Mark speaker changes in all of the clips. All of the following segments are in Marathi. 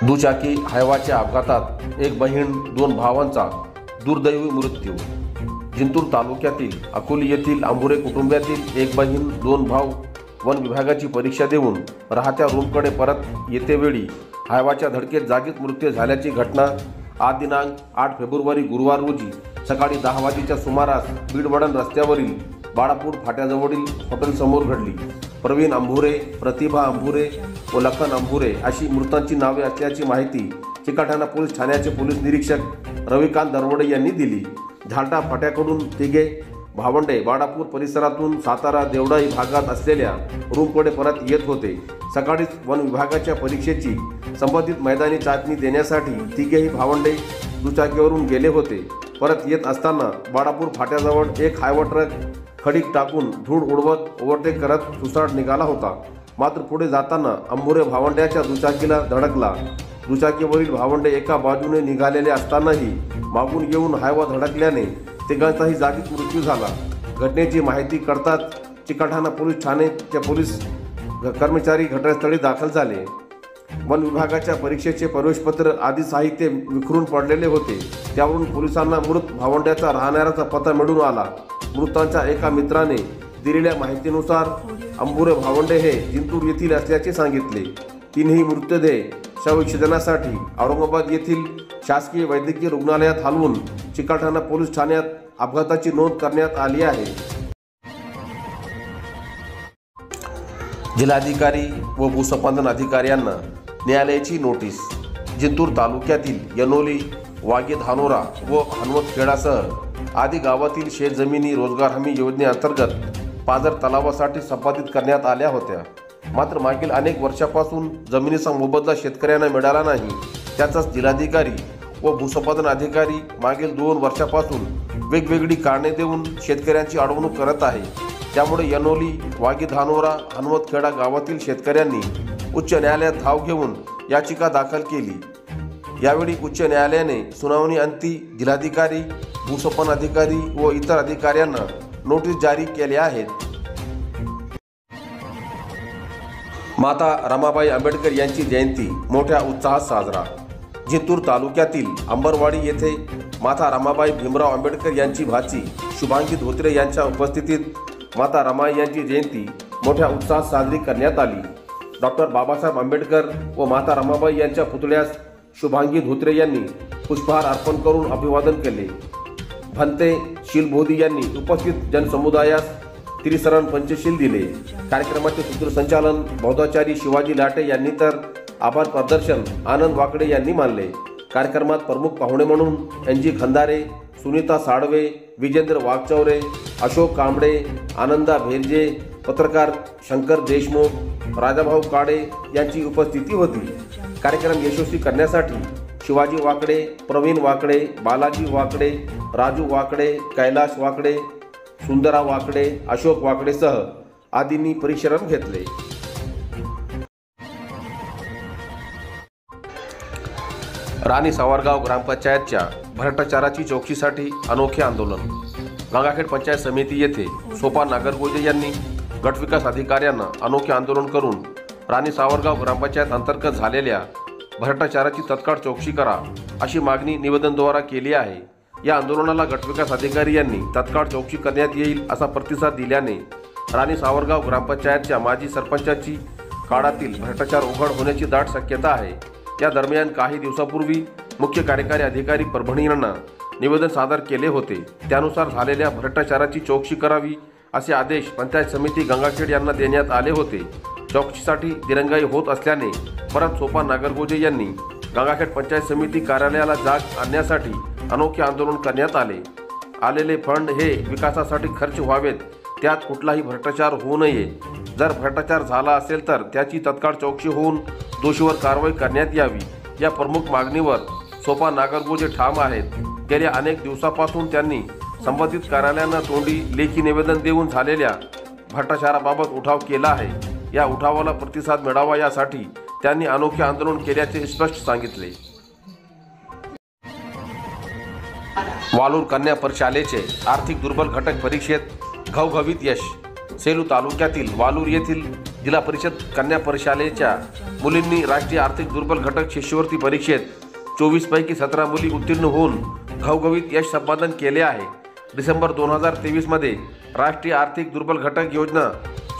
Speaker 1: दुचाकी हायवाच्या अपघातात एक बहीण दोन भावांचा दुर्दैवी मृत्यू। जिंतूर तालुक्यातील अकोली येथील आंबुरे कुटुंबातील एक बहीण दोन भाऊ वन विभागाची परीक्षा देऊन राहत्या रूमकडे परत येतेवेळी हायवाच्या धडकेत जागीच मृत्यू झाल्याची घटना आज दिनांक 8 फेब्रुवारी गुरुवार रोजी सकाळी 10 वाजेच्या सुमारास बीडवडण रस्त्यावरील बाळापूर फाट्याजवळील हॉटेलसमोर घडली। प्रवीण अंभुरे, प्रतिभा अंभुरे व लखन अंभुरे अशी मृतांची नावे असल्याची माहिती चिकलठाणा पोलीस ठाण्याचे पोलीस निरीक्षक रविकांत दरवडे यांनी दिली। झालटा फाट्याकडून तिघे भावंडे बाळापूर परिसरातून सातारा देवडाई भागात असलेल्या रूमकडे परत येत होते। सकाळीच वन विभागाच्या परीक्षेची संबंधित मैदानी चाचणी देण्यासाठी तिघेही भावंडे दुचाकीवरून गेले होते। परत येत असताना बाळापूर फाट्याजवळ एक हायवा ट्रक खडीक टाकून धूळ उडवत ओव्हरटेक करत सुसाट निघाला होता। मात्र पुढे जाताना अंभुरे भावंड्याच्या दुचाकीला धडकला। दुचाकीवरील भावंडे एका बाजूने निघालेले असतानाही मागून येऊन हायवा धडकल्याने तिघांचाही जागीच मृत्यू झाला। घटनेची माहिती कळताच चिकलठाणा पोलीस ठाण्याचे पोलीस कर्मचारी घटनास्थळी दाखल झाले। वन विभागाच्या परीक्षेचे प्रवेशपत्र आदी साहित्य विखरून पडलेले होते। त्यावरून पोलिसांना मृत भावंड्याचा राहणाऱ्याचा पत्ता मिळून आला। मृतांच्या एका मित्राने दिलेल्या माहितीनुसार अंभुरे भावंडे हे जिंतूर येथील असल्याचे सांगितले। तीनही मृतदेह शवविच्छेदनासाठी औरंगाबाद येथील शासकीय वैद्यकीय रुग्णालयात हलवून चिकलठाणा पोलीस ठाण्यात अपघाताची नोंद करण्यात आली आहे। जिल्हाधिकारी व भूसंपादन अधिकाऱ्यांना न्यायालयाची नोटीस। जिंतूर तालुक्यातील यनोली, वागे धानोरा व हनुमतखेडासह आदी गावातील शेतजमिनी रोजगार हमी योजनेअंतर्गत पाझर तलावासाठी संपादित करण्यात आल्या होत्या। मात्र मागील अनेक वर्षापासून जमिनीचा मोबदला शेतकऱ्यांना मिळाला नाही। त्याचाच जिल्हाधिकारी व भूसंपादन अधिकारी मागील 2 वर्षापासून वेगवेगळी कारणे देऊन शेतकऱ्यांची अडवणूक करत आहे। त्यामुळे यनोली, वागी धानोरा, हनुमतखेडा गावातील शेतकऱ्यांनी उच्च न्यायालयात धाव घेऊन याचिका दाखल केली। यावेळी उच्च न्यायालयाने सुनावणी अंती जिल्हाधिकारी, भूसंपादन अधिकारी व इतर अधिकाऱ्यांना नोटीस जारी केल्या आहेत। माता रमाबाई आंबेडकर यांची जयंती मोठ्या उत्साहात साजरा। जिंतूर तालुक्यातील अंबरवाडी येथे माता रमाबाई भीमराव आंबेडकर यांची भाची शुभांगी धोत्रे यांच्या उपस्थितीत माता रमाई यांची जयंती मोठ्या उत्साहात साजरी करण्यात आली। डॉक्टर बाबासाहेब आंबेडकर व माता रमाबाई यांच्या पुतळ्यास शुभांगी धोत्रे यांनी पुष्पहार अर्पण करून अभिवादन केले। भंते शिलबोधी यांनी उपस्थित जनसमुदायास त्रिसरण पंचशील दिले। कार्यक्रमाचे सूत्रसंचालन बौद्धाचारी शिवाजी लाटे यांनी तर आभार प्रदर्शन आनंद वाकडे यांनी मानले। कार्यक्रमात प्रमुख पाहुणे म्हणून NG खंदारे, सुनीता साळवे, विजेंद्र वाघचौरे, अशोक कांबळे, आनंदा भेरजे, पत्रकार शंकर देशमुख, राजाभाऊ काळे यांची उपस्थिती होती। कार्यक्रम यशस्वी करण्यासाठी शिवाजी वाकडे, प्रवीण वाकडे, बालाजी वाकडे, राजू वाकडे, कैलाश वाकडे, सुंदरा वाकडे, अशोक वाकडेसह आदींनी परिश्रम घेतले। राणी सावरगाव ग्रामपंचायतच्या भ्रष्टाचाराची चौकशीसाठी अनोखे आंदोलन। गंगाखेड पंचायत समिती येथे सोपान नागरगोजे यांनी गटविकास अधिकाऱ्यांना अनोखे आंदोलन करून राणी सावरगाव ग्रामपंचायत अंतर्गत झालेल्या भ्रष्टाचाराची तत्काळ चौकशी करा अशी मागणी निवेदनाद्वारे केली आहे। या आंदोलनाला गटविकास अधिकारी यांनी तत्काळ चौकशी करण्यात येईल असा प्रतिसाद दिल्याने राणी सावरगाव ग्रामपंचायतच्या माजी सरपंचाची काळातील भ्रष्टाचार उघड होण्याची दाट शक्यता आहे। या दरम्यान काही दिवसापूर्वी मुख्य कार्यकारी अधिकारी परभणी यांना निवेदन सादर केले होते। त्यानुसार झालेल्या भ्रष्टाचाराची चौकशी करावी असे आदेश पंचायत समिती गंगाखेड यांना देण्यात आले होते। चौकशीसाठी दिरंगाई होत असल्याने परत सोपान नागरगोजे यांनी गंगाखेड पंचायत समिती कार्यालयाला जाग आणण्यासाठी अनोखे आंदोलन करण्यात आलेले फंड हे विकासासाठी खर्च व्हावेत, त्यात कुठलाही भ्रष्टाचार होऊ नये। जर भ्रष्टाचार झाला असेल तर त्याची तत्काळ चौकशी होऊन दोषीवर कारवाई करण्यात यावी। या प्रमुख मागणीवर सोपान नागरगोजे ठाम आहेत। गेल्या अनेक दिवसापासून त्यांनी संबंधित कार्यालयांना तोंडी लेखी निवेदन देऊन झालेल्या भ्रष्टाचाराबाबत उठाव केला आहे। या उठावाला प्रतिसाद मिळावा यासाठी त्यांनी अनोखे आंदोलन केल्याचे स्पष्ट सांगितले। वालूर कन्या प्रशालेचे आर्थिक दुर्बल घटक परीक्षेत घवघवीत यश। सेलू तालुक्यातील वालूर येथील जिल्हा परिषद कन्या प्रशालेच्या मुलींनी राष्ट्रीय आर्थिक दुर्बल घटक शिष्यवृत्ती परीक्षेत 24 पैकी 17 मुली उत्तीर्ण होऊन घवघवीत यश संपादन केले आहे। डिसेंबर 2023 मध्ये राष्ट्रीय आर्थिक दुर्बल घटक योजना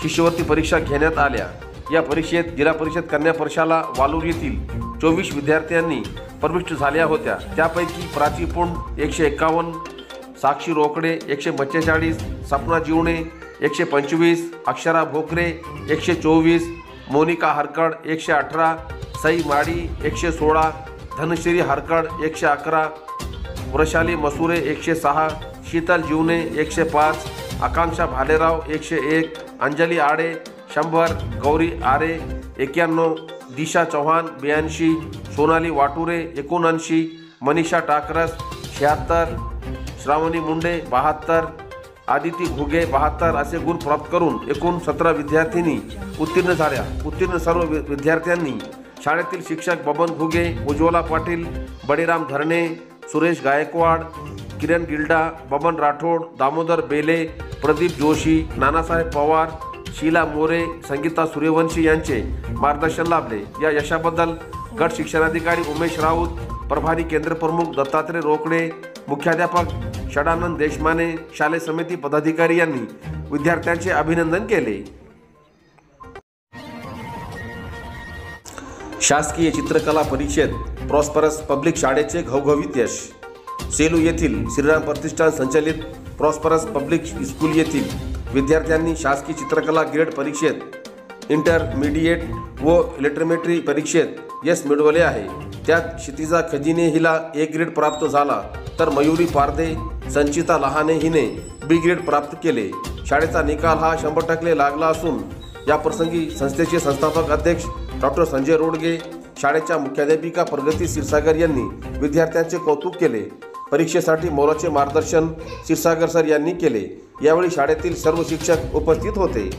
Speaker 1: शिष्यवृत्ती परीक्षा घेण्यात आल्या। या परीक्षेत जिल्हा परिषद कन्या प्रशाला वालूर येथील 24 विद्यार्थ्यांनी प्रविष्ट झाल्या होत्या। त्यापैकी प्राची पुंड 151, साक्षी रोकडे 145, सपना जीवणे 125, अक्षरा भोकरे 124, मोनिका हरकड 118, सई माडी 116, धनश्री हरकड 111, वृषाली मसुरे 106, शीतल जीवने 105, आकांक्षा भालेराव 101, अंजली आडे 100, गौरी आरे 91, दिशा चौहान 82, सोनाली वाटुरे 79, मनीषा टाकरस 76, श्रावणी मुंडे 72, आदिती घुगे 72 असे गुण प्राप्त करून एकूण 17 विद्यार्थिनी उत्तीर्ण झाल्या। उत्तीर्ण सर्व विद्यार्थ्यांनी शाळेतील शिक्षक बबन घुगे, उज्ज्वला पाटील, बडीराम धरणे, सुरेश गायकवाड, किरण गिल्डा, बबन राठोड, दामोदर बेले, प्रदीप जोशी, नानासाहेब पवार, शीला मोरे, संगीता सूर्यवंशी यांचे मार्गदर्शन लाभले। या यशाबद्दल गट शिक्षणाधिकारी उमेश राऊत, प्रभारी केंद्र प्रमुख दत्तात्रय रोकडे, मुख्याध्यापक षडानंद देशमाने, शालेय समिती पदाधिकारी यांनी विद्यार्थ्यांचे अभिनंदन केले। शासकीय चित्रकला परीक्षेत प्रॉस्परस पब्लिक शाळेचे घवघवीत यश। सेलू येथील श्रीराम प्रतिष्ठान संचलित प्रॉस्परस पब्लिक स्कूल येथील विद्यार्थ्यांनी शासकीय चित्रकला ग्रेड परीक्षेत इंटरमिडिएट व इलेक्ट्रोमेट्री परीक्षेत यश मिळवले आहे। त्यात क्षितिजा खजिने हिला A ग्रेड प्राप्त झाला, तर मयुरी पारदे, संचिता लहाने हिने B ग्रेड प्राप्त केले। शाळेचा निकाल हा 100% लागला असून या प्रसंगी संस्थेचे संस्थापक अध्यक्ष डॉक्टर संजय रोडगे, शाळेच्या मुख्याध्यापिका प्रगती क्षीरसागर यांनी विद्यार्थ्यांचे कौतुक केले। परीक्षेसाठी मोलाचे मार्गदर्शन क्षीरसागर सर यांनी केले। यावेळी शाळेतील सर्व शिक्षक उपस्थित होते।